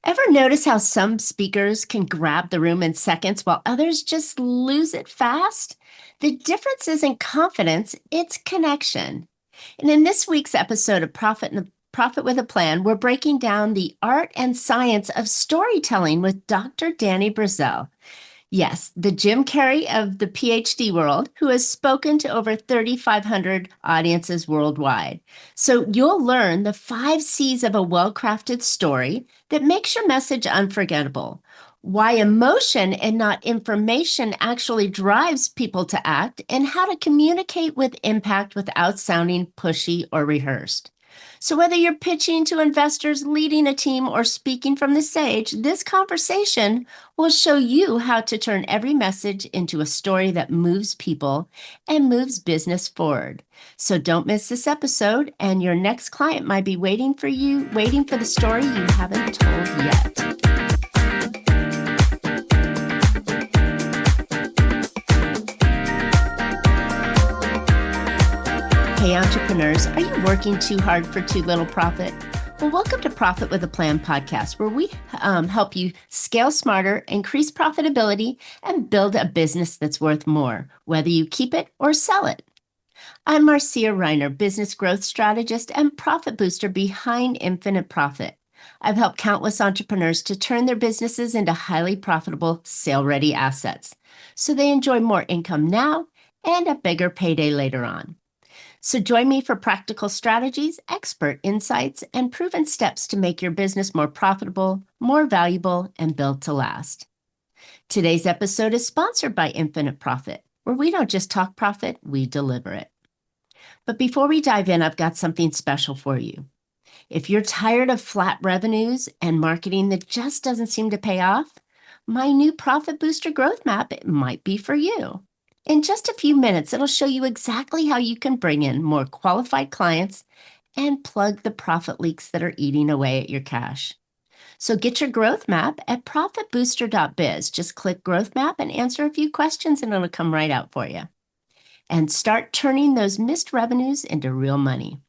Ever notice how some speakers can grab the room in seconds while others just lose it fast? The difference isn't confidence, it's connection. And in this week's episode of Profit with a Plan, we're breaking down the art and science of storytelling with Dr. Danny Brassell. Yes, the Jim Carrey of the PhD world, who has spoken to over 3,500 audiences worldwide. So you'll learn the 5 C's of a well-crafted story that makes your message unforgettable, why emotion and not information actually drives people to act, and how to communicate with impact without sounding pushy or rehearsed. So, whether you're pitching to investors, leading a team, or speaking from the stage, this conversation will show you how to turn every message into a story that moves people and moves business forward. So, don't miss this episode, and your next client might be waiting for the story you haven't told yet. Hey, entrepreneurs, are you working too hard for too little profit? Well, welcome to Profit with a Plan podcast, where we help you scale smarter, increase profitability, and build a business that's worth more, whether you keep it or sell it. I'm Marcia, Riner, business growth strategist and profit booster behind Infinite Profit. I've helped countless entrepreneurs to turn their businesses into highly profitable, sale-ready assets, so they enjoy more income now and a bigger payday later on. So join me for practical strategies, expert insights, and proven steps to make your business more profitable, more valuable, and built to last. Today's episode is sponsored by Infinite Profit, where we don't just talk profit, we deliver it. But before we dive in, I've got something special for you. If you're tired of flat revenues and marketing that just doesn't seem to pay off, my new Profit Booster Growth Map might be for you. In just a few minutes, it'll show you exactly how you can bring in more qualified clients and plug the profit leaks that are eating away at your cash. So get your growth map at profitbooster.biz. Just click growth map and answer a few questions and it'll come right out for you. And start turning those missed revenues into real money.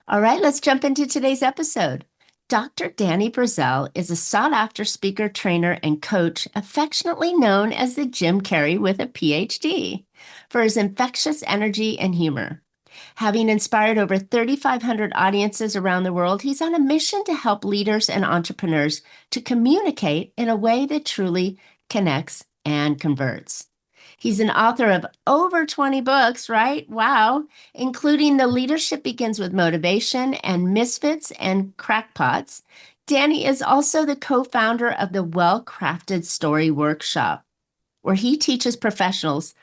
All right, let's jump into today's episode. Dr. Danny Brassell is a sought-after speaker, trainer, and coach, affectionately known as the Jim Carrey with a PhD, for his infectious energy and humor. Having inspired over 3,500 audiences around the world, he's on a mission to help leaders and entrepreneurs to communicate in a way that truly connects and converts. He's an author of over 20 books, right? Wow. Including The Leadership Begins with Motivation and Misfits and Crackpots. Danny is also the co-founder of the WellCrafted Story workshop, where he teaches professionals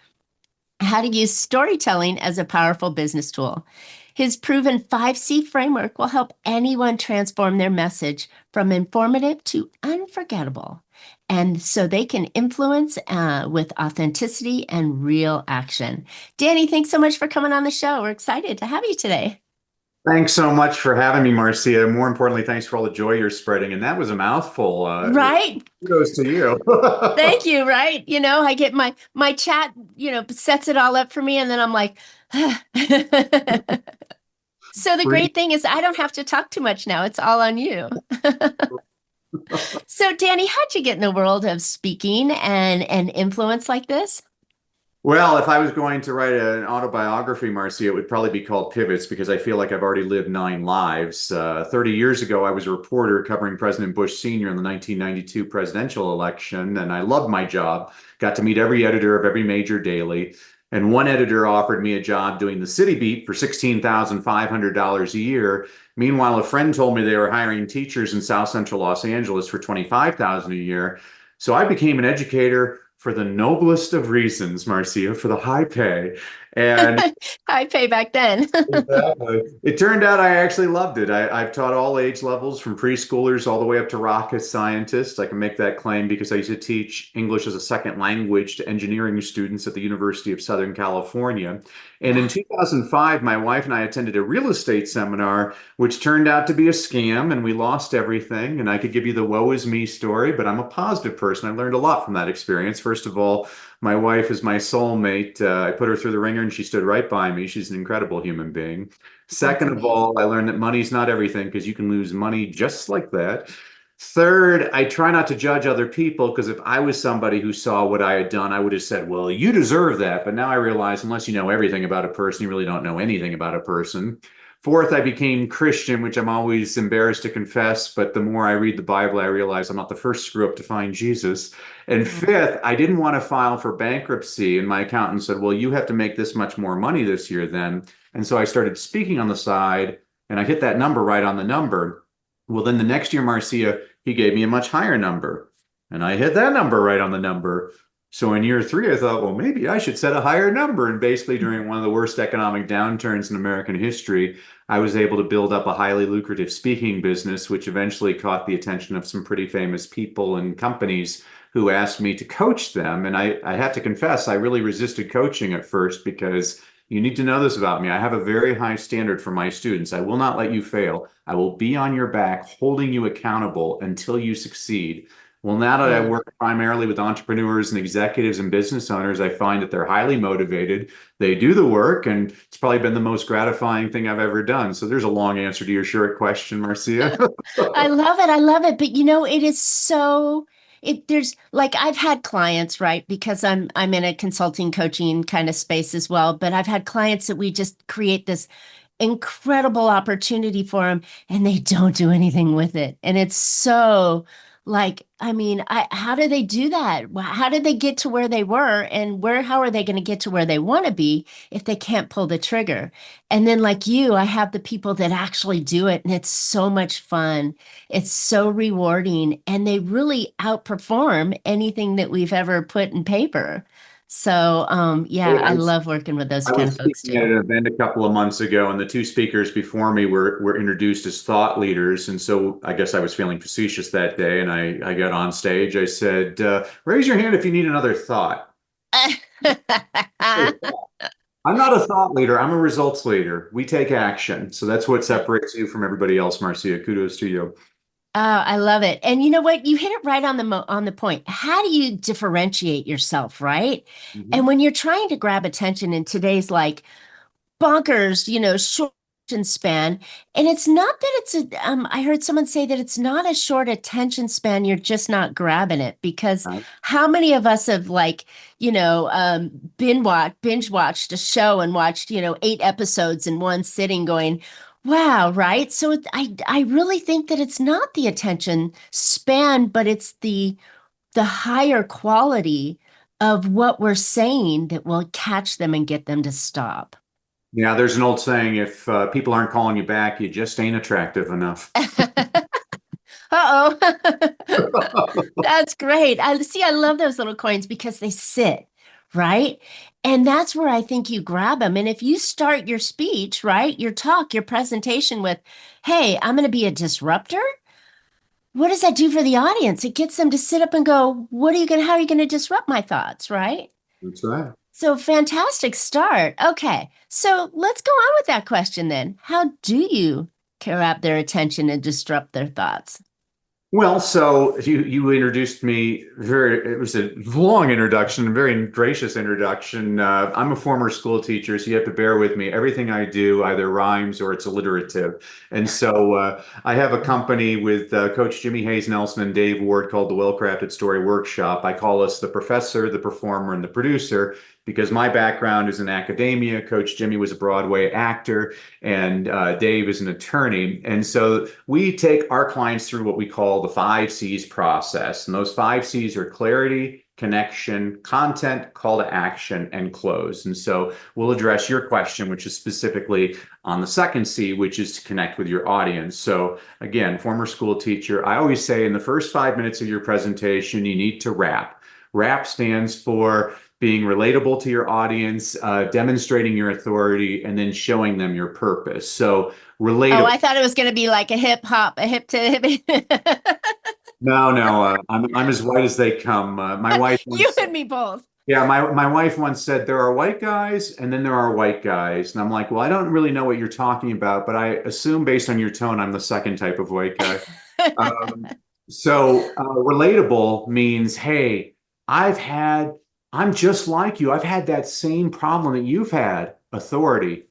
how to use storytelling as a powerful business tool. His proven 5C framework will help anyone transform their message from informative to unforgettable, and so they can influence with authenticity and real action. Danny, thanks so much for coming on the show. We're excited to have you today. Thanks so much for having me, Marcia. More importantly, thanks for all the joy you're spreading. And that was a mouthful. Right? Kudos to you. Thank you, right? I get my chat, sets it all up for me, and then I'm like, So the Free. great thing is I don't have to talk too much now. It's all on you. So Danny, how'd you get in the world of speaking and influence like this? Well, if I was going to write an autobiography, Marcia, it would probably be called Pivots because I feel like I've already lived 9 lives. 30 years ago, I was a reporter covering President Bush Sr. in the 1992 presidential election, and I loved my job. Got to meet every editor of every major daily. And one editor offered me a job doing the city beat for $16,500 a year. Meanwhile, a friend told me they were hiring teachers in South Central Los Angeles for $25,000 a year. So I became an educator for the noblest of reasons, Marcia, for the high pay. And I pay back then. exactly. It turned out I actually loved it. I've taught all age levels from preschoolers all the way up to rocket scientists. I can make that claim because I used to teach English as a second language to engineering students at the University of Southern California. And in 2005, my wife and I attended a real estate seminar, which turned out to be a scam, and we lost everything. And I could give you the woe is me story, but I'm a positive person. I learned a lot from that experience. First of all, my wife is my soulmate. I put her through the ringer and she stood right by me. She's an incredible human being. That's Second of amazing. all, I learned that money's not everything because you can lose money just like that. Third, I try not to judge other people because if I was somebody who saw what I had done, I would have said, well, you deserve that. But now I realize unless you know everything about a person, you really don't know anything about a person. Fourth, I became Christian, which I'm always embarrassed to confess. But the more I read the Bible, I realize I'm not the first screw up to find Jesus. And Mm. fifth, I didn't want to file for bankruptcy. And my accountant said, well, you have to make this much more money this year then. And so I started speaking on the side and I hit that number right on the number. Well, then the next year, Marcia, he gave me a much higher number. And I hit that number right on the number. So in year three, I thought, well, maybe I should set a higher number. And basically, during one of the worst economic downturns in American history, I was able to build up a highly lucrative speaking business, which eventually caught the attention of some pretty famous people and companies who asked me to coach them. And I have to confess, I really resisted coaching at first because you need to know this about me. I have a very high standard for my students. I will not let you fail. I will be on your back, holding you accountable until you succeed. Well, now that I Mm. work primarily with entrepreneurs and executives and business owners, I find that they're highly motivated. They do the work, and it's probably been the most gratifying thing I've ever done. So there's a long answer to your short question, Marcia. I love it. I love it. But it is so there's like I've had clients, right? Because I'm in a consulting coaching kind of space as well, but I've had clients that we just create this incredible opportunity for them and they don't do anything with it. And it's so like, how do they do that? How did they get to where they were and how are they going to get to where they want to be if they can't pull the trigger? And then like you, I have the people that actually do it and it's so much fun. It's so rewarding and they really outperform anything that we've ever put in paper. So, yeah, Hey, I love working with those I kind was of folks speaking at too. an event a couple of months ago, and the two speakers before me were introduced as thought leaders. And so I guess I was feeling facetious that day, and I got on stage. I said, "Raise your hand if you need another thought." I'm not a thought leader. I'm a results leader. We take action. So that's what separates you from everybody else, Marcia. Kudos to you. Oh, I love it. And you know what? You hit it right on on the point. How do you differentiate yourself, right? And Mhm. when you're trying to grab attention in today's like bonkers, short attention span, and it's not that I heard someone say that it's not a short attention span, you're just not grabbing it because how many of us have like, binge watched a show and watched, 8 episodes in one sitting going, wow, right? So I really think that it's not the attention span, but it's the higher quality of what we're saying that will catch them and get them to stop. Yeah, there's an old saying, if people aren't calling you back, you just ain't attractive enough. Uh-oh. That's great. I see, I love those little coins because they sit, right? And that's where I think you grab them. And if you start your speech, right, your talk, your presentation with, hey, I'm going to be a disruptor. What does that do for the audience? It gets them to sit up and go, how are you going to disrupt my thoughts, right? That's right. So fantastic start. Okay. So let's go on with that question then. How do you grab their attention and disrupt their thoughts? Well, so you introduced me it was a long introduction, a very gracious introduction. I'm a former school teacher, so you have to bear with me. Everything I do either rhymes or it's alliterative. And so I have a company with Coach Jimmy Hayes Nelson and Dave Ward called the WellCrafted Story Workshop. I call us the professor, the performer, and the producer because my background is in academia. Coach Jimmy was a Broadway actor and Dave is an attorney. And so we take our clients through what we call the 5 C's process. And those 5 C's are clarity, connection, content, call to action, and close. And so we'll address your question, which is specifically on the second C, which is to connect with your audience. So again, former school teacher, I always say in the first 5 minutes of your presentation, you need to wrap. WRAP stands for being relatable to your audience, demonstrating your authority, and then showing them your purpose. So Oh, relatable. I thought it was going to be like a hip hop, a hip to hip. No, no, I'm as white as they come. My wife You once, and me both. yeah, my wife once said there are white guys and then there are white guys, and I'm like, well, I don't really know what you're talking about, but I assume based on your tone, I'm the second type of white guy. Um, so relatable means, hey, I've had, I'm just like you. I've had that same problem that you've had, authority,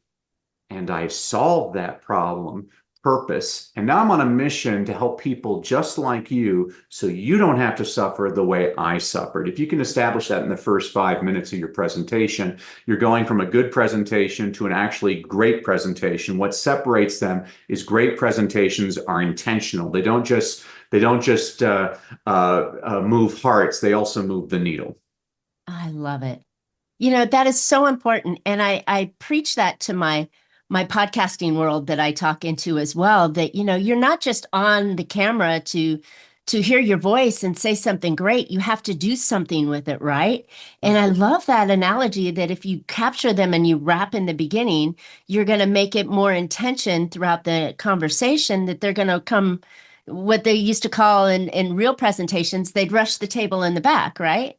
and I solved that problem. purpose. And now I'm on a mission to help people just like you so you don't have to suffer the way I suffered. If you can establish that in the first 5 minutes of your presentation, you're going from a good presentation to an actually great presentation. What separates them is great presentations are intentional. They don't just move hearts. They also move the needle. I love it. That is so important. And I preach that to my podcasting world that I talk into as well, that, you're not just on the camera to hear your voice and say something great. You have to do something with it, right? And I love that analogy that if you capture them and you wrap in the beginning, you're going to make it more intention throughout the conversation that they're going to come, what they used to call in real presentations, they'd rush the table in the back, right?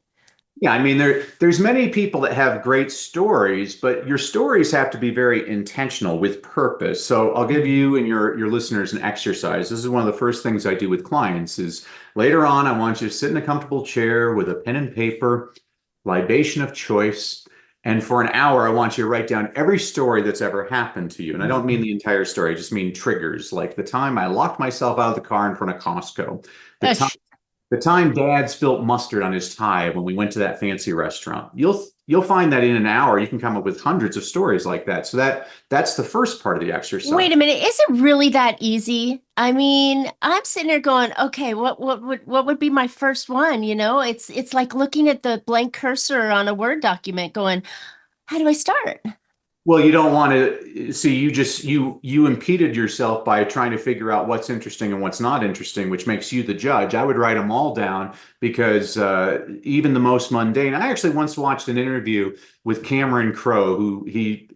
Yeah, I mean there's many people that have great stories, but your stories have to be very intentional with purpose. So I'll give you and your listeners an exercise. This is one of the first things I do with clients is later on I want you to sit in a comfortable chair with a pen and paper, libation of choice, and for an hour I want you to write down every story that's ever happened to you. And I don't mean the entire story, I just mean triggers, like the time I locked myself out of the car in front of Costco, the time the time Dad spilt mustard on his tie when we went to that fancy restaurant. You'll find that in an hour you can come up with hundreds of stories like that. So that's the first part of the exercise. Wait a minute, is it really that easy? I mean, I'm sitting there going, okay, what would be my first one? It's like looking at the blank cursor on a Word document going, how do I start? Well, you don't want to see you impeded yourself by trying to figure out what's interesting and what's not interesting, which makes you the judge. I would write them all down because even the most mundane. I actually once watched an interview with Cameron Crowe, who he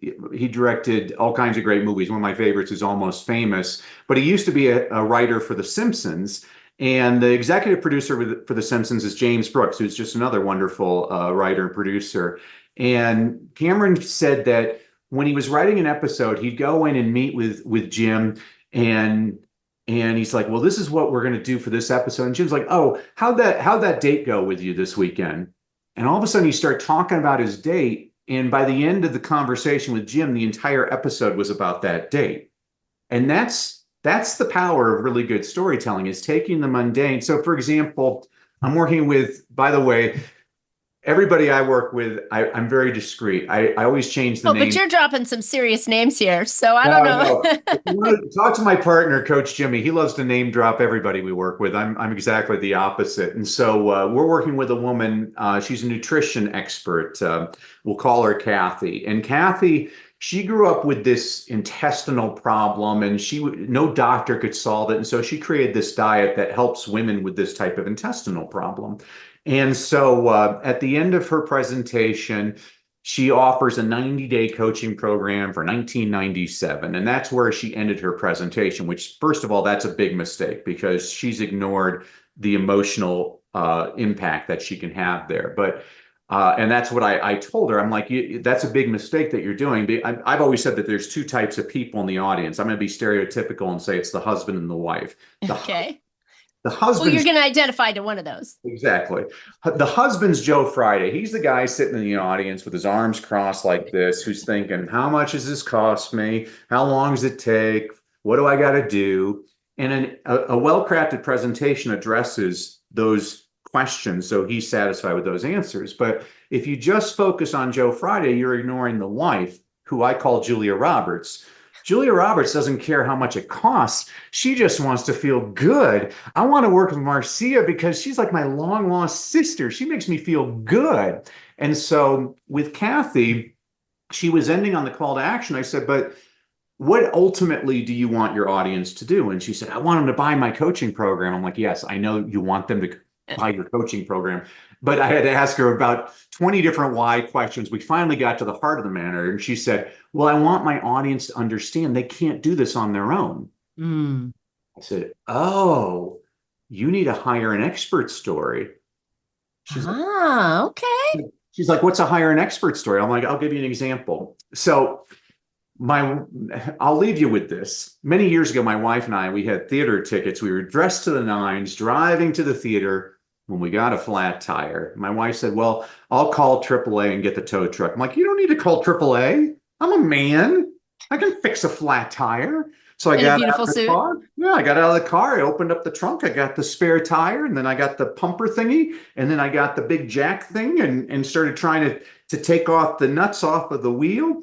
directed all kinds of great movies. One of my favorites is Almost Famous, but he used to be a writer for The Simpsons. And the executive producer for The Simpsons is James Brooks, who's just another wonderful writer and producer. And Cameron said that when he was writing an episode, he'd go in and meet with Jim, and he's like, "Well, this is what we're going to do for this episode." And Jim's like, "Oh, how'd that date go with you this weekend?" And all of a sudden, you start talking about his date, and by the end of the conversation with Jim, the entire episode was about that date. And that's the power of really good storytelling, is taking the mundane. So, for example, I'm working with, by the way, everybody I work with, I'm very discreet. I always change the Oh, name. but you're dropping some serious names here, so I don't No, know. no. If you want to talk to my partner, Coach Jimmy. He loves to name drop everybody we work with. I'm exactly the opposite. And so we're working with a woman. She's a nutrition expert. We'll call her Kathy. And Kathy, she grew up with this intestinal problem, and no doctor could solve it. And so she created this diet that helps women with this type of intestinal problem. And so at the end of her presentation, she offers a 90-day coaching program for 1997. And that's where she ended her presentation, which, first of all, that's a big mistake because she's ignored the emotional impact that she can have there. But and that's what I told her. I'm like, that's a big mistake that you're doing. I've always said that there's two types of people in the audience. I'm going to be stereotypical and say it's the husband and the wife. Okay. The Well, husband. you're going to identify to one of those. Exactly. The husband's Joe Friday. He's the guy sitting in the audience with his arms crossed like this, who's thinking, how much does this cost me? How long does it take? What do I got to do? And a well-crafted presentation addresses those questions, so he's satisfied with those answers. But if you just focus on Joe Friday, you're ignoring the wife, who I call Julia Roberts. Julia Roberts doesn't care how much it costs. She just wants to feel good. I want to work with Marcia because she's like my long lost sister. She makes me feel good. And so with Kathy, she was ending on the call to action. I said, but what ultimately do you want your audience to do? And she said, I want them to buy my coaching program. I'm like, yes, I know you want them to buy your coaching program. But I had to ask her about 20 different why questions. We finally got to the heart of the matter. And she said, well, I want my audience to understand they can't do this on their own. Mm. I said, oh, you need to hire an expert story. Okay. She's like, what's a hire an expert story? I'm like, I'll give you an example. So I'll leave you with this. Many years ago, my wife and I, we had theater tickets. We were dressed to the nines, driving to the theater when we got a flat tire. My wife said, well, I'll call AAA and get the tow truck. I'm like, you don't need to call AAA. I'm a man. I can fix a flat tire. So I In a got out beautiful of the suit. car. Yeah, I got out of the car. I opened up the trunk. I got the spare tire, and then I got the pumper thingy, and then I got the big jack thing, and started trying to take off the nuts off of the wheel.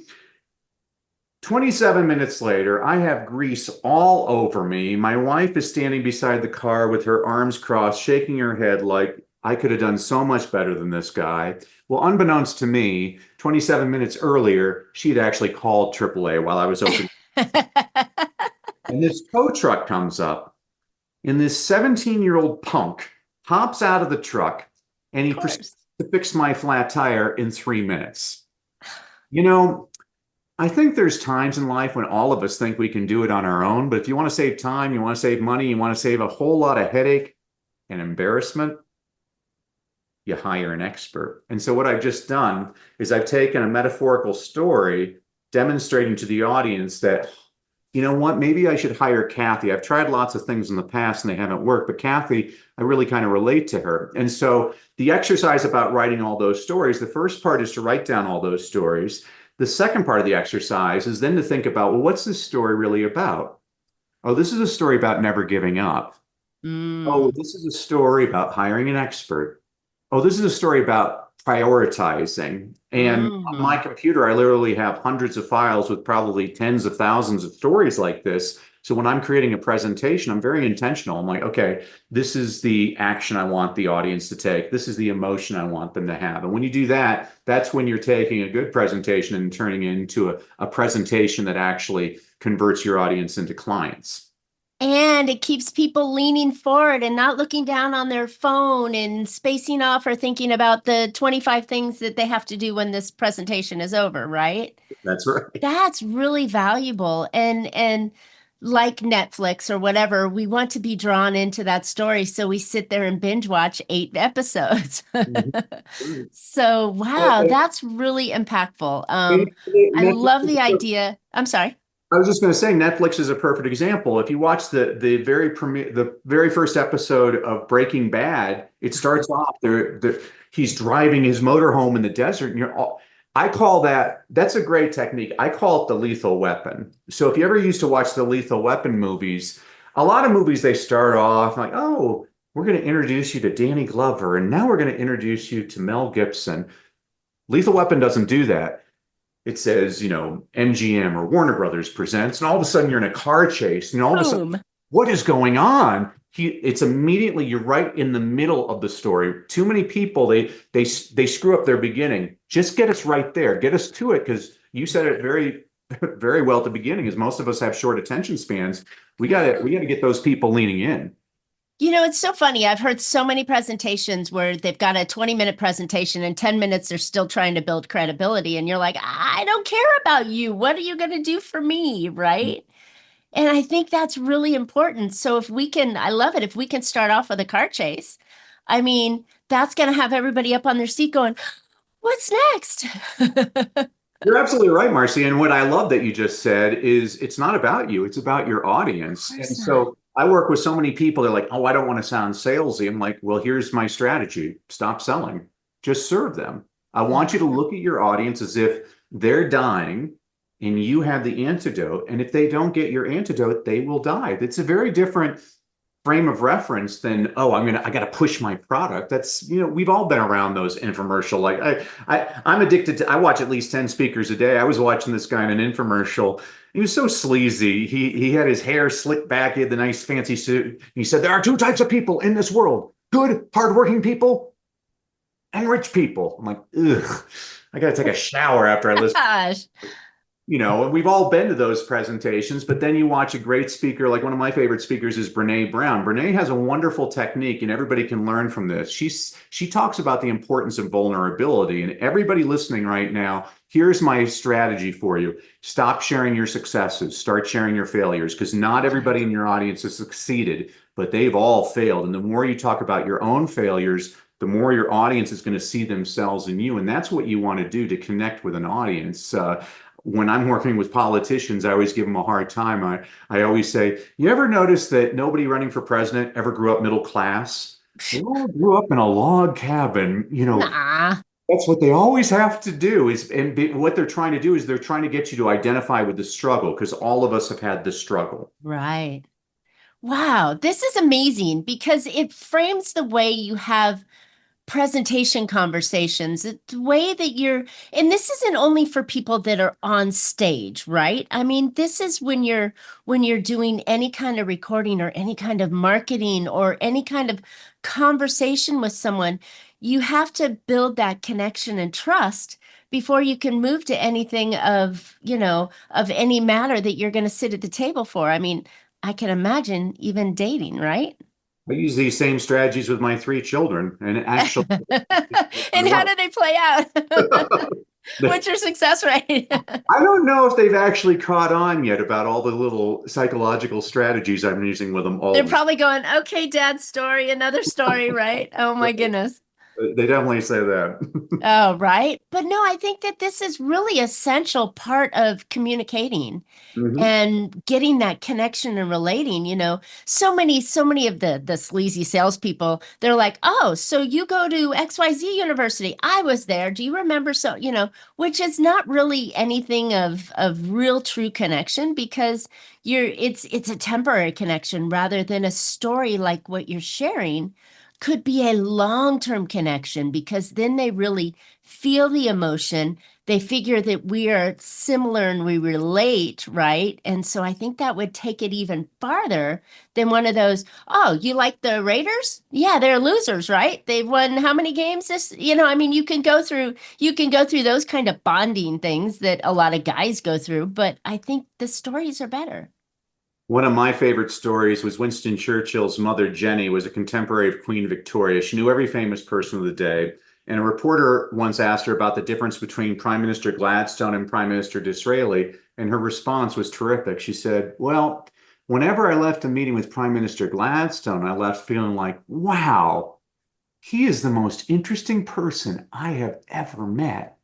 27 minutes later, I have grease all over me. My wife is standing beside the car with her arms crossed, shaking her head like I could have done so much better than this guy. Well, unbeknownst to me, 27 minutes earlier, she'd actually called AAA while I was opening. And this tow truck comes up, and this 17-year-old punk hops out of the truck, and Of he proceeds course. to fix my flat tire in 3 minutes. You know, I think there's times in life when all of us think we can do it on our own, but if you want to save time, you want to save money, you want to save a whole lot of headache and embarrassment, you hire an expert. And so what I've just done is I've taken a metaphorical story demonstrating to the audience that, you know what, maybe I should hire Kathy. I've tried lots of things in the past and they haven't worked, but Kathy, I really kind of relate to her. And so the exercise about writing all those stories, the first part is to write down all those stories. The second part of the exercise is then to think about, well, what's this story really about? Oh, this is a story about never giving up. Oh, Mm, this is a story about hiring an expert. Oh, this is a story about prioritizing. And on my mm. computer, I literally have hundreds of files with probably tens of thousands of stories like this. So when I'm creating a presentation, I'm very intentional. I'm like, okay, this is the action I want the audience to take. This is the emotion I want them to have. And when you do that, that's when you're taking a good presentation and turning it into a presentation that actually converts your audience into clients. And it keeps people leaning forward and not looking down on their phone and spacing off or thinking about the 25 things that they have to do when this presentation is over, right? That's right. That's really valuable. And like Netflix or whatever, we want to be drawn into that story. So we sit there and binge watch 8 episodes. Mhm. So wow, that's really impactful. I Netflix love is the a idea. I'm sorry. I was just going to say Netflix is a perfect example. If you watch the very first episode of Breaking Bad, it starts off he's driving his motorhome in the desert, and I call that's a great technique. I call it the lethal weapon. So if you ever used to watch the Lethal Weapon movies, a lot of movies they start off like, oh, we're going to introduce you to Danny Glover, and now we're going to introduce you to Mel Gibson. Lethal Weapon doesn't do that. It says, MGM or Warner Brothers presents, and all of a sudden you're in a car chase, and all of a sudden, Boom. what is going on? It's immediately you're right in the middle of the story. Too many people they screw up their beginning. Just get us right there, get us to it, because you said it very very well at the beginning. Is most of us have short attention spans. We got to get those people leaning in. It's so funny. I've heard so many presentations where they've got a 20-minute presentation and 10 minutes they're still trying to build credibility. And you're like, I don't care about you. What are you going to do for me? Right. And I think that's really important. So if we can, I love it. If we can start off with a car chase, I mean, that's going to have everybody up on their seat going, what's next? You're absolutely right, Marcy. And what I love that you just said is it's not about you, it's about your Of audience. And course not. so I work with so many people, they're like, oh, I don't want to sound salesy. I'm like, well, here's my strategy. Stop selling. Just serve them. I want you to Yeah. look at your audience as if they're dying and you have the antidote. And if they don't get your antidote, they will die. It's a very different frame of reference than, oh, I gotta push my product. That's, we've all been around those infomercial. Like I'm addicted to, I watch at least 10 speakers a day. I was watching this guy in an infomercial. He was so sleazy. He had his hair slicked back, he had the nice fancy suit. He said, there are two types of people in this world: good, hardworking people and rich people. I'm like, ugh, I gotta take a shower after I listen. Gosh. And we've all been to those presentations, but then you watch a great speaker, like one of my favorite speakers is Brene Brown. Brene has a wonderful technique, and everybody can learn from this. She talks about the importance of vulnerability, and everybody listening right now, here's my strategy for you. Stop sharing your successes, start sharing your failures, because not everybody in your audience has succeeded, but they've all failed. And the more you talk about your own failures, the more your audience is going to see themselves in you. And that's what you want to do to connect with an audience. When I'm working with politicians, I always give them a hard time. I always say, you ever notice that nobody running for president ever grew up middle class? They all grew up in a log cabin, Nah. That's what they always have to do what they're trying to do is they're trying to get you to identify with the struggle because all of us have had the struggle. Right. Wow, this is amazing because it frames the way you have presentation conversations, the way that and this isn't only for people that are on stage, right? I mean, this is when you're doing any kind of recording or any kind of marketing or any kind of conversation with someone, you have to build that connection and trust before you can move to anything of any matter that you're going to sit at the table for. I mean, I can imagine even dating, right? I use these same strategies with my three children, and actually, And how do they play out? they, What's your success rate? I don't know if they've actually caught on yet about all the little psychological strategies I'm using with them They're all probably going, okay, Dad, story, another story, right? Oh my the goodness. They definitely say that. Oh, right. But no, I think that this is really essential part of communicating Mhm. and getting that connection and relating. So many of the sleazy salespeople, they're like, oh, so you go to XYZ University. I was there. Do you remember? So, which is not really anything of real true connection because it's a temporary connection rather than a story like what you're sharing could be a long-term connection because then they really feel the emotion, they figure that we are similar and we relate, right? And so I think that would take it even farther than one of those, oh, you like the Raiders? Yeah, they're losers, right? They've won how many games this, I mean, you can go through those kind of bonding things that a lot of guys go through, but I think the stories are better. One of my favorite stories was Winston Churchill's mother, Jenny, was a contemporary of Queen Victoria. She knew every famous person of the day. And a reporter once asked her about the difference between Prime Minister Gladstone and Prime Minister Disraeli. And her response was terrific. She said, well, whenever I left a meeting with Prime Minister Gladstone, I left feeling like, wow, he is the most interesting person I have ever met.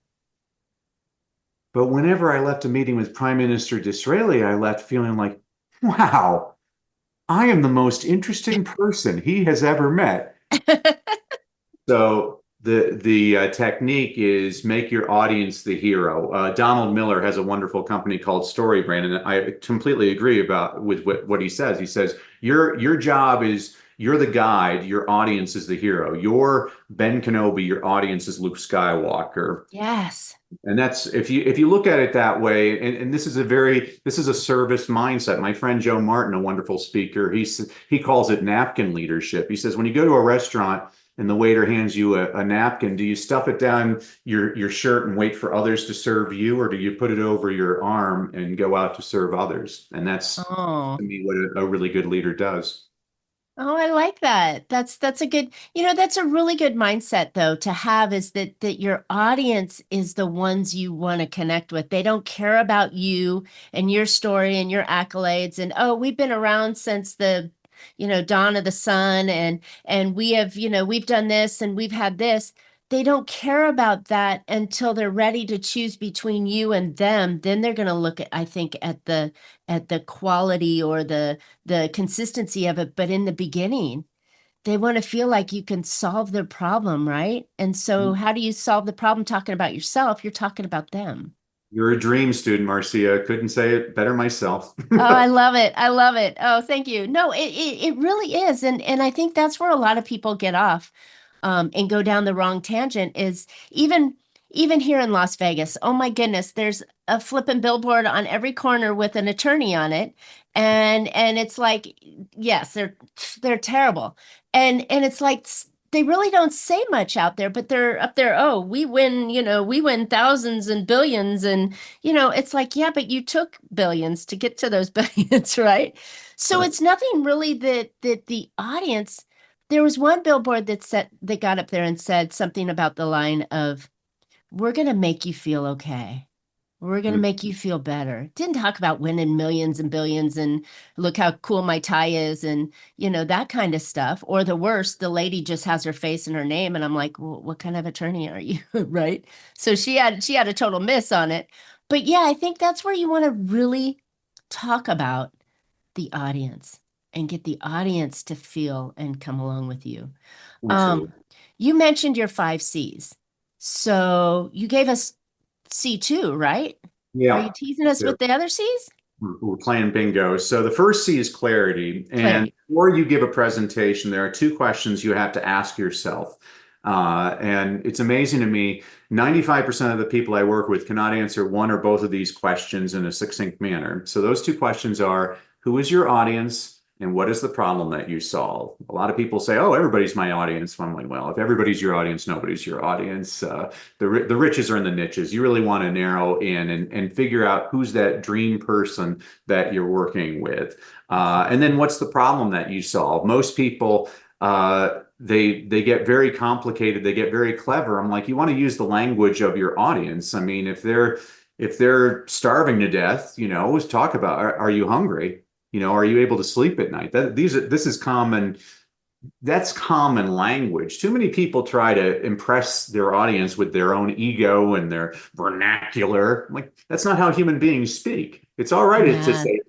But whenever I left a meeting with Prime Minister Disraeli, I left feeling like, wow, I am the most interesting person he has ever met. So the technique is make your audience the hero. Donald Miller has a wonderful company called Story Brand, and I completely agree about with what he says. He says your job is you're the guide, your audience is the hero. You're Ben Kenobi, your audience is Luke Skywalker. Yes. And that's if you look at it that way, and this is a service mindset. My friend Joe Martin, a wonderful speaker, he calls it napkin leadership. He says when you go to a restaurant and the waiter hands you a napkin, do you stuff it down your shirt and wait for others to serve you, or do you put it over your arm and go out to serve others? And that's Oh. to me what a really good leader does. Oh, I like that. That's a good, that's a really good mindset though to have is that your audience is the ones you want to connect with. They don't care about you and your story and your accolades and oh, we've been around since the, dawn of the sun and we have, we've done this and we've had this. They don't care about that until they're ready to choose between you and them. Then they're going to look at, I think, at the quality or the consistency of it. But in the beginning, they want to feel like you can solve their problem, right? And so, how do you solve the problem talking about yourself? You're talking about them. You're a dream student, Marcia. Couldn't say it better myself. Oh, I love it. I love it. Oh, thank you. No, it really is. And I think that's where a lot of people get off and go down the wrong tangent is even here in Las Vegas. Oh my goodness, there's a flipping billboard on every corner with an attorney on it. And it's like, yes, they're terrible. And it's like they really don't say much out there, but they're up there, oh, we win thousands and billions and it's like, yeah, but you took billions to get to those billions, right? So it's nothing really that the audience. There was one billboard that got up there and said something about the line of, "We're gonna make you feel okay. We're gonna make you feel better." Didn't talk about winning millions and billions and look how cool my tie is and that kind of stuff. Or the worst, the lady just has her face and her name, and I'm like, well, what kind of attorney are you, right? So she had a total miss on it. But yeah, I think that's where you want to really talk about the audience and get the audience to feel and come along with you. Um, Absolutely. you mentioned your 5 C's. So you gave us C2, right? Are you Yeah. teasing us with the other C's? We're playing bingo. So the first C is clarity. And Clarity. before you give a presentation, there are two questions you have to ask yourself. And it's amazing to me, 95% of the people I work with cannot answer one or both of these questions in a succinct manner. So those two questions are, who is your audience? And what is the problem that you solve? A lot of people say, oh, everybody's my audience. I'm like, well, if everybody's your audience, nobody's your audience. The riches are in the niches. You really want to narrow in and figure out who's that dream person that you're working with. And then what's the problem that you solve? Most people, they get very complicated. They get very clever. I'm like, you want to use the language of your audience. I mean, if they're starving to death, always talk about, are you hungry? Are you able to sleep at night? This is common. That's common language. Too many people try to impress their audience with their own ego and their vernacular. Like, that's not how human beings speak. It's all right to Yeah. say,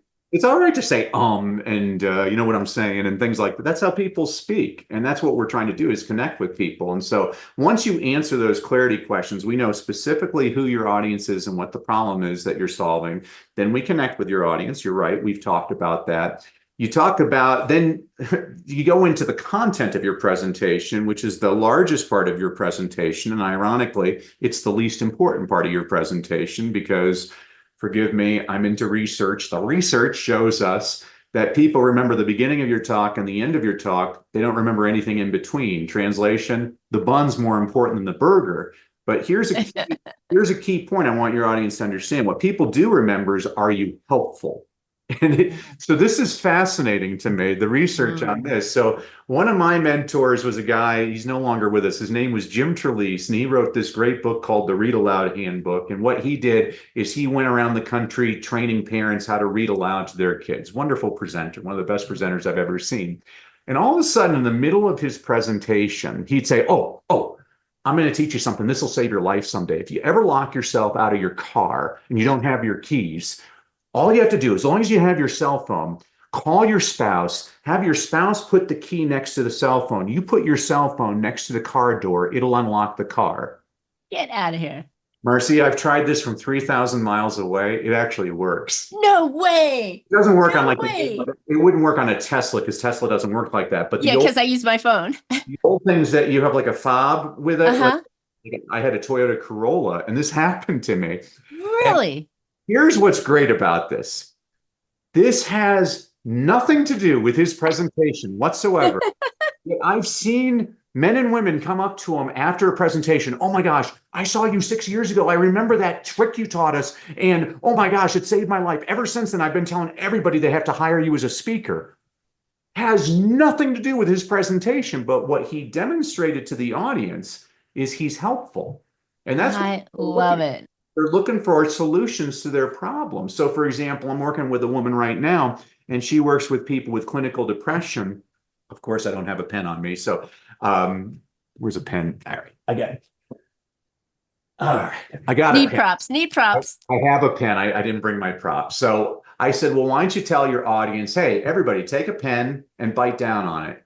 and you know what I'm saying, and things like that. That's how people speak. And that's what we're trying to do, is connect with people. And so once you answer those clarity questions, we know specifically who your audience is and what the problem is that you're solving. Then we connect with your audience. You're right. We've talked about that. You talk about, then you go into the content of your presentation, which is the largest part of your presentation. And ironically, it's the least important part of your presentation because, forgive me, I'm into research. The research shows us that people remember the beginning of your talk and the end of your talk. They don't remember anything in between. Translation, the bun's more important than the burger. But here's a key point I want your audience to understand. What people do remember is, are you helpful? So this is fascinating to me, the research on this. So one of my mentors was a guy, he's no longer with us. His name was Jim Trelease, and he wrote this great book called The Read Aloud Handbook. And what he did is he went around the country training parents how to read aloud to their kids. Wonderful presenter, one of the best presenters I've ever seen. And all of a sudden, in the middle of his presentation, he'd say, I'm going to teach you something. This will save your life someday. If you ever lock yourself out of your car and you don't have your keys, all you have to do, as long as you have your cell phone, call your spouse, have your spouse put the key next to the cell phone. You put your cell phone next to the car door, it'll unlock the car. Get out of here. Marcia, I've tried this from 3,000 miles away. It actually works. No way. It doesn't work on No like way. it wouldn't work on a Tesla because Tesla doesn't work like that. But Yeah, because I use my phone. the old things that you have like a fob with it, like Uh-huh. I had a Toyota Corolla, and this happened to me. And Really? here's what's great about this. This has nothing to do with his presentation whatsoever. I've seen men and women come up to him after a presentation. Oh my gosh, I saw you 6 years ago. I remember that trick you taught us. And oh my gosh, it saved my life. Ever since then, I've been telling everybody they have to hire you as a speaker. Has nothing to do with his presentation, but what he demonstrated to the audience is he's helpful. And that's what I we're love looking. it. They're looking for solutions to their problems. So, for example, I'm working with a woman right now, and she works with people with clinical depression. Of course, I don't have a pen on me. So, where's a pen? All right, I got it. All right, I got a Need pen. props. Need props. I have a pen. I didn't bring my prop. So I said, well, why don't you tell your audience, hey, everybody, take a pen and bite down on it.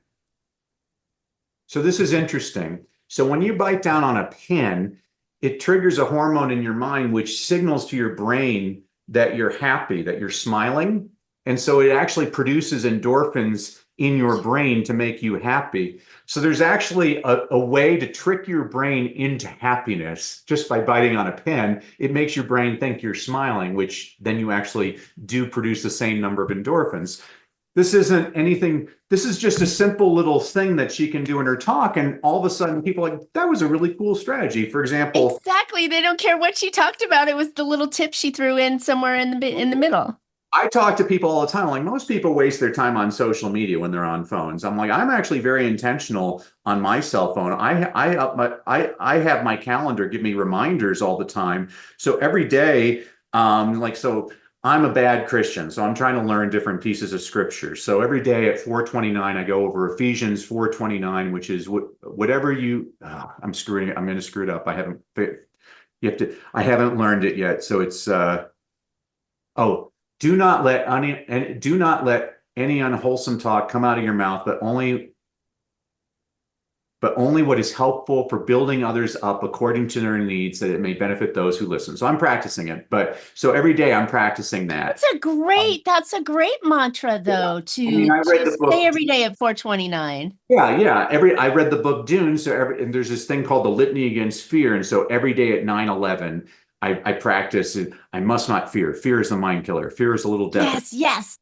So this is interesting. So when you bite down on a pen, it triggers a hormone in your mind which signals to your brain that you're happy, that you're smiling. And so it actually produces endorphins in your brain to make you happy. So there's actually a way to trick your brain into happiness just by biting on a pen. It makes your brain think you're smiling, which then you actually do produce the same number of endorphins. This isn't anything, this is just a simple little thing that she can do in her talk. And all of a sudden people are like, that was a really cool strategy. For example, Exactly. They don't care what she talked about. It was the little tip she threw in somewhere in the middle. I talk to people all the time. Like, most people waste their time on social media when they're on phones. I'm like, I'm actually very intentional on my cell phone. I have my calendar give me reminders all the time. So every day, so I'm a bad Christian, so I'm trying to learn different pieces of scripture. So every day at 4:29, I go over Ephesians 4:29, which is whatever you. I'm going to screw it up. I haven't learned it yet. So it's oh. Do not let any unwholesome talk come out of your mouth, but only but only what is helpful for building others up according to their needs, that it may benefit those who listen. So I'm practicing it. But so every day I'm practicing that. Um, That's a great mantra yeah. though I mean, I read to the say book. every day at 429. Yeah, yeah. I read the book Dune. So and there's this thing called the Litany Against Fear. And so every day at 9/11, I practice it. I must not fear. Fear is the mind killer. Fear is a little death. Yes, yes.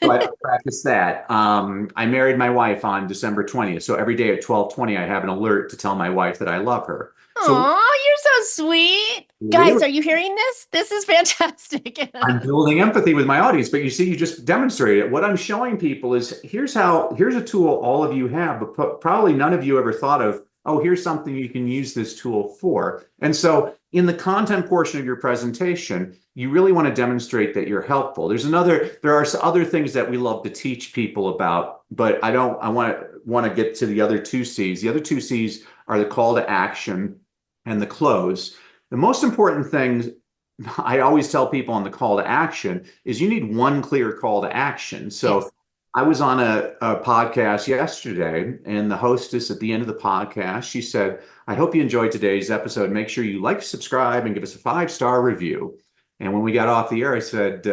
So I practice that. I married my wife on December 20th. So every day at 12:20, I have an alert to tell my wife that I love her. So Oh, you're so sweet. Guys, really, are you hearing this? This is fantastic. I'm building empathy with my audience, but you see, you just demonstrated it. What I'm showing people is here's a tool all of you have, but probably none of you ever thought of, oh, here's something you can use this tool for. And so in the content portion of your presentation, you really want to demonstrate that you're helpful. There are other things that we love to teach people about, but I want to get to the other two C's. The other two C's are the call to action and the close. The most important thing I always tell people on the call to action is you need one clear call to action. So Yes. I was on a podcast yesterday, and the hostess at the end of the podcast, she said, I hope you enjoyed today's episode. Make sure you like, subscribe, and give us a 5-star review. And when we got off the air, I said,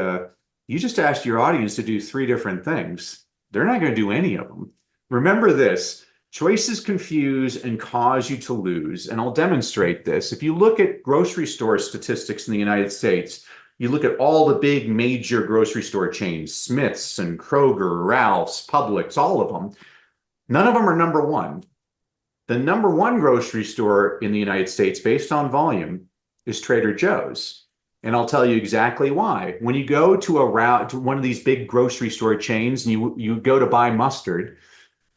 you just asked your audience to do 3 different things. They're not going to do any of them. Remember this. Choices confuse and cause you to lose. And I'll demonstrate this. If you look at grocery store statistics in the United States, you look at all the big major grocery store chains, Smith's and Kroger, Ralph's, Publix, all of them. None of them are number one. The number one grocery store in the United States based on volume is Trader Joe's. And I'll tell you exactly why. When you go to one of these big grocery store chains and you go to buy mustard,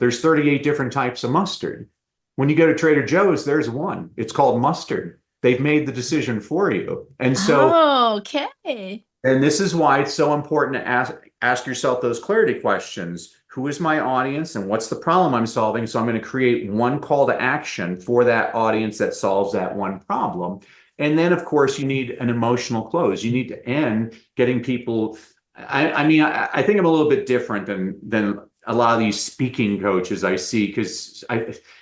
there's 38 different types of mustard. When you go to Trader Joe's, there's one. It's called mustard. They've made the decision for you. And so, Oh, okay. and this is why it's so important to ask yourself those clarity questions. Who is my audience and what's the problem I'm solving? So I'm going to create one call to action for that audience that solves that one problem. And then, of course, you need an emotional close. You need to end getting people. I mean, I think I'm a little bit different than a lot of these speaking coaches I see, because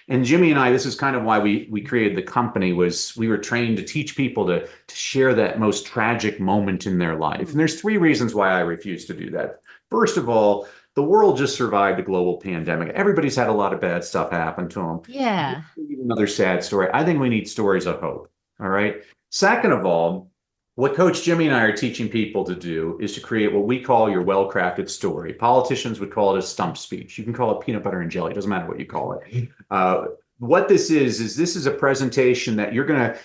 and Jimmy and I, this is kind of why we created the company, was we were trained to teach people to share that most tragic moment in their life. And there's 3 reasons why I refuse to do that. First of all, the world just survived a global pandemic. Everybody's had a lot of bad stuff happen to them. Yeah. Another sad story. I think we need stories of hope. All right. Second of all, what Coach Jimmy and I are teaching people to do is to create what we call your well-crafted story. Politicians would call it a stump speech. You can call it peanut butter and jelly. It doesn't matter what you call it. What this is a presentation that you're going to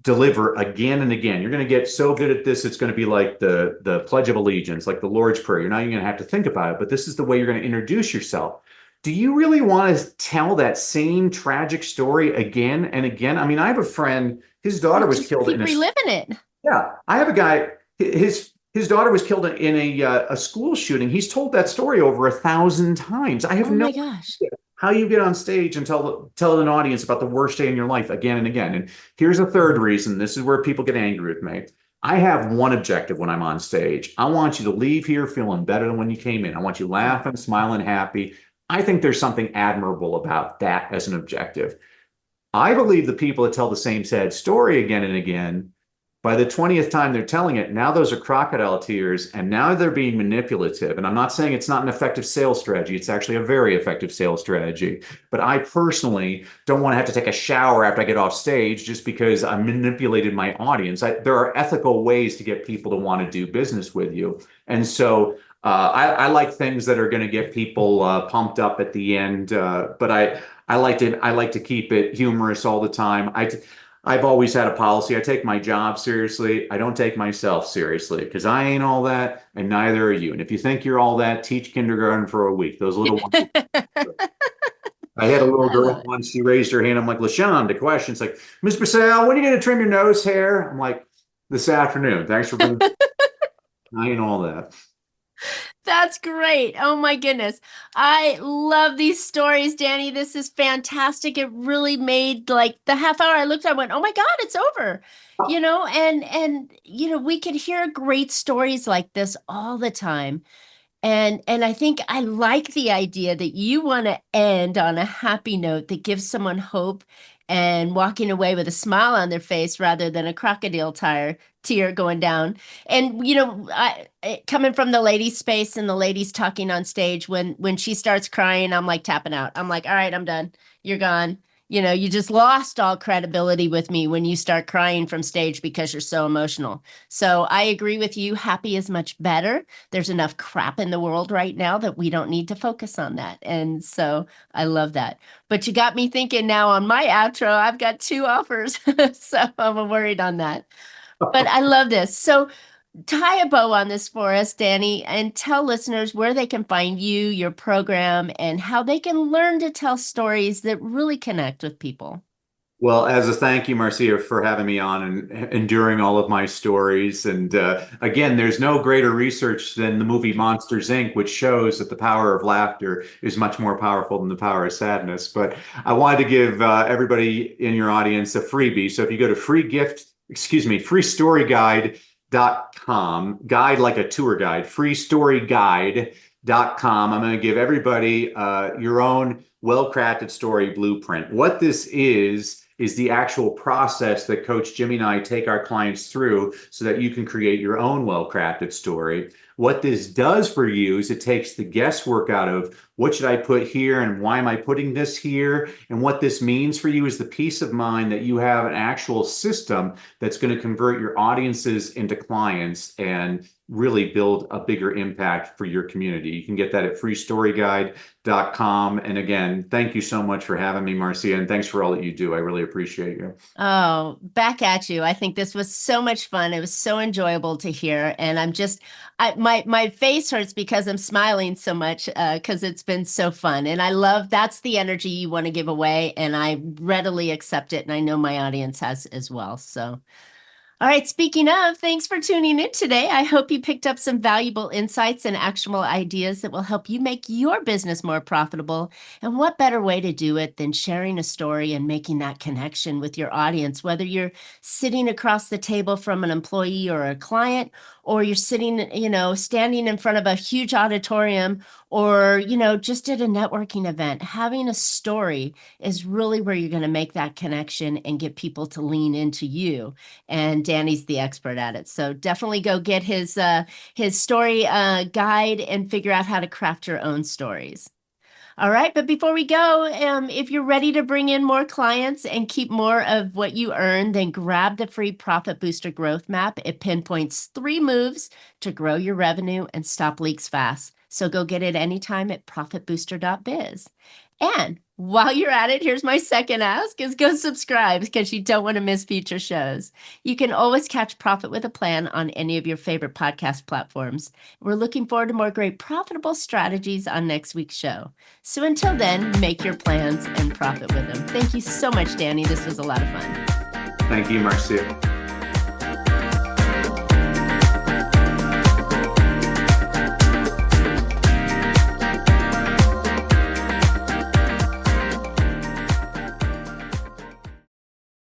deliver again and again. You're going to get so good at this, it's going to be like the Pledge of Allegiance, like the Lord's Prayer. You're not even going to have to think about it, but this is the way you're going to introduce yourself. Do you really want to tell that same tragic story again and again? I mean, I have a friend, his daughter was Just killed keep in a reliving it. yeah, I have a guy. His daughter was killed in a school shooting. He's told that story over 1,000 times. I have Oh no my gosh. idea how you get on stage and tell an audience about the worst day in your life again and again. And here's a third reason. This is where people get angry with me. I have one objective when I'm on stage. I want you to leave here feeling better than when you came in. I want you laughing, smiling, happy. I think there's something admirable about that as an objective. I believe the people that tell the same sad story again and again, by the 20th time they're telling it, now those are crocodile tears, and now they're being manipulative. And I'm not saying it's not an effective sales strategy. It's actually a very effective sales strategy. But I personally don't want to have to take a shower after I get off stage just because I manipulated my audience. There are ethical ways to get people to want to do business with you. And so I like things that are going to get people pumped up at the end. But I like to keep it humorous all the time. I've always had a policy. I take my job seriously. I don't take myself seriously because I ain't all that, and neither are you. And if you think you're all that, teach kindergarten for a week. Those little ones. I had a little I love girl it. once. She raised her hand. I'm like, LaShawn, the question's like, Miss Brassell, when are you going to trim your nose hair? I'm like, this afternoon. Thanks for bringing. I ain't all that. That's great. Oh my goodness. I love these stories, Danny. This is fantastic. It really made like the half hour I looked at, I went, oh my God, it's over. And we could hear great stories like this all the time. And I think I like the idea that you want to end on a happy note that gives someone hope and walking away with a smile on their face rather than a crocodile tear going down. And coming from the ladies' space and the ladies talking on stage, when she starts crying, I'm like tapping out. I'm like, all right, I'm done. You're gone. You just lost all credibility with me when you start crying from stage because you're so emotional. So I agree with you. Happy is much better. There's enough crap in the world right now that we don't need to focus on that. And so I love that. But you got me thinking now on my outro, I've got 2 offers. So I'm worried on that. But I love this. So tie a bow on this for us, Danny, and tell listeners where they can find you, your program, and how they can learn to tell stories that really connect with people. Well, as a thank you, Marcia, for having me on and enduring all of my stories. And again, there's no greater research than the movie Monsters, Inc., which shows that the power of laughter is much more powerful than the power of sadness. But I wanted to give everybody in your audience a freebie. So if you go to freestoryguide.com, guide like a tour guide, freestoryguide.com, I'm going to give everybody your own well-crafted story blueprint. What this is the actual process that Coach Jimmy and I take our clients through so that you can create your own well-crafted story. What this does for you is it takes the guesswork out of what should I put here and why am I putting this here? And what this means for you is the peace of mind that you have an actual system that's going to convert your audiences into clients and really build a bigger impact for your community. You can get that at freestoryguide.com. And again, thank you so much for having me, Marcia, and thanks for all that you do. I really appreciate you. Oh, back at you. I think this was so much fun. It was so enjoyable to hear. And my face hurts because I'm smiling so much because it's been so fun. And I love that's the energy you want to give away. And I readily accept it. And I know my audience has as well. So. All right, speaking of, thanks for tuning in today. I hope you picked up some valuable insights and actionable ideas that will help you make your business more profitable. And what better way to do it than sharing a story and making that connection with your audience, whether you're sitting across the table from an employee or a client, or you're sitting, standing in front of a huge auditorium, or, just at a networking event. Having a story is really where you're going to make that connection and get people to lean into you. And Danny's the expert at it. So definitely go get his story guide and figure out how to craft your own stories. All right, but before we go, if you're ready to bring in more clients and keep more of what you earn, then grab the free Profit Booster Growth Map. It pinpoints 3 moves to grow your revenue and stop leaks fast. So go get it anytime at profitbooster.biz. And while you're at it, here's my second ask is go subscribe because you don't want to miss future shows. You can always catch Profit with a Plan on any of your favorite podcast platforms. We're looking forward to more great profitable strategies on next week's show. So until then, make your plans and profit with them. Thank you so much, Danny. This was a lot of fun. Thank you, Marcia.